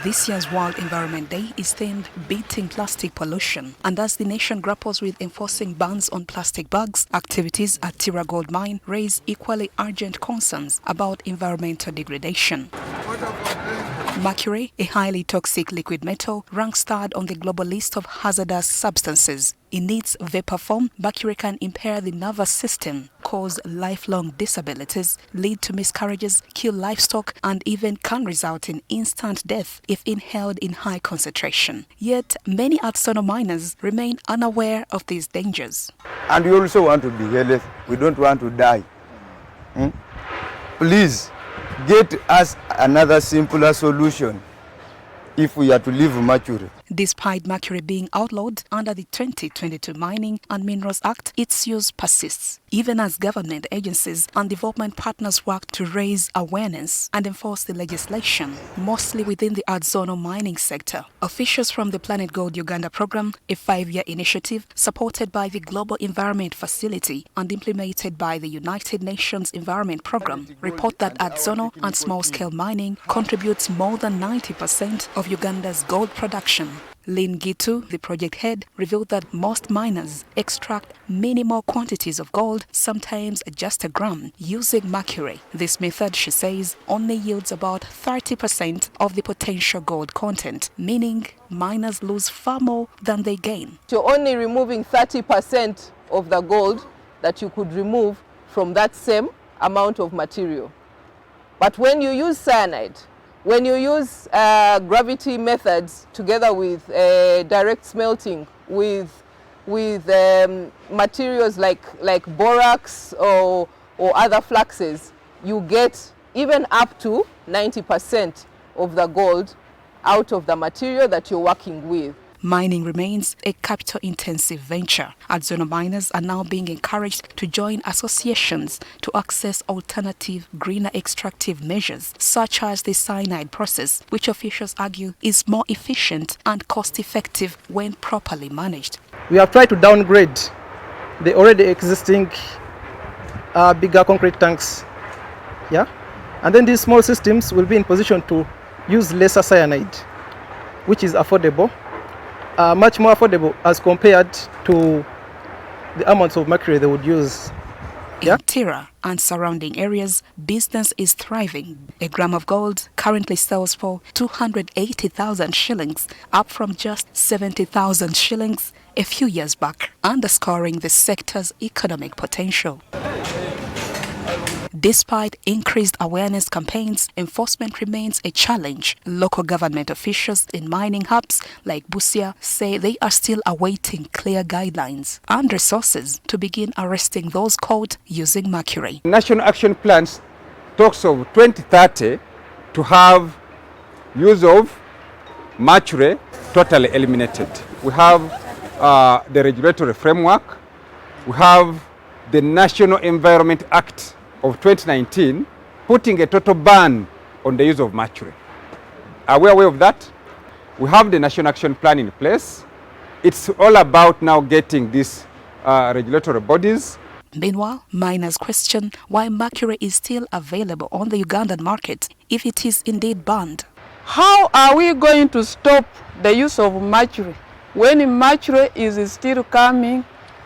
This year's World Environment Day is themed Beating Plastic Pollution, and as the nation grapples with enforcing bans on plastic bags, activities at Tira gold mine raise equally urgent concerns about environmental degradation. Mercury, a highly toxic liquid metal, ranks third on the global list of hazardous substances. In its vapor form, mercury can impair the nervous system, cause lifelong disabilities, lead to miscarriages, kill livestock, and even can result in instant death if inhaled in high concentration. Yet, many artisanal miners remain unaware of these dangers. And we also want to be healthy. We don't want to die. Please, get us another simpler solution if we are to leave mercury. Despite mercury being outlawed under the 2022 Mining and Minerals Act, its use persists, even as government agencies and development partners work to raise awareness and enforce the legislation, mostly within the artisanal mining sector. Officials from the Planet Gold Uganda program, a 5-year initiative supported by the Global Environment Facility and implemented by the United Nations Environment Program, report that artisanal and small-scale mining contributes more than 90% of Uganda's gold production. Lynn Gitu, the project head, revealed that most miners extract minimal quantities of gold, sometimes just a gram, using mercury. This method, she says, only yields about 30% of the potential gold content, meaning miners lose far more than they gain. You're only removing 30% of the gold that you could remove from that same amount of material. But when you use cyanide, when you use gravity methods together with direct smelting, with materials like borax or other fluxes, you get even up to 90% of the gold out of the material that you're working with. Mining remains a capital-intensive venture. Artisanal miners are now being encouraged to join associations to access alternative, greener extractive measures, such as the cyanide process, which officials argue is more efficient and cost-effective when properly managed. We have tried to downgrade the already existing bigger concrete tanks, and then these small systems will be in position to use lesser cyanide, which is affordable. Much more affordable as compared to the amounts of mercury they would use. In Tira and surrounding areas, business is thriving. A gram of gold currently sells for 280,000 shillings, up from just 70,000 shillings a few years back, underscoring the sector's economic potential. Despite increased awareness campaigns, enforcement remains a challenge. Local government officials in mining hubs like Busia say they are still awaiting clear guidelines and resources to begin arresting those caught using mercury. National Action Plans talks of 2030 to have use of mercury totally eliminated. We have the regulatory framework. We have the National Environment Act of 2019 putting a total ban on the use of mercury. Are we aware of that? We have the National Action Plan in place. It's all about now getting these regulatory bodies. Meanwhile, miners question why mercury is still available on the Ugandan market if it is indeed banned. How are we going to stop the use of mercury when mercury is still coming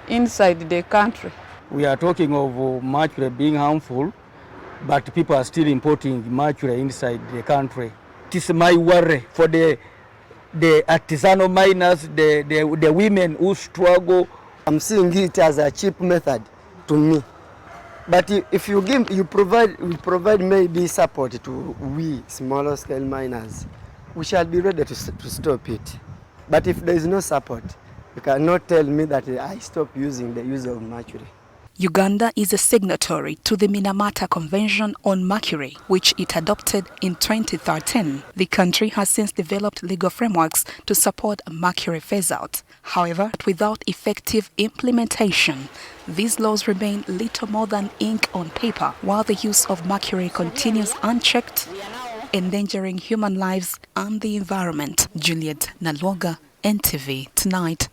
inside the country? We are talking of mercury being harmful, but people are still importing mercury inside the country. It is my worry for the artisanal miners, the women who struggle. I'm seeing it as a cheap method to me. But if you provide maybe support to we smaller scale miners, we shall be ready to stop it. But if there is no support, you cannot tell me that I stop using the use of mercury. Uganda is a signatory to the Minamata Convention on Mercury, which it adopted in 2013. The country has since developed legal frameworks to support mercury phase-out. However, without effective implementation, these laws remain little more than ink on paper, while the use of mercury continues unchecked, endangering human lives and the environment. Juliet Nalwoga, NTV Tonight.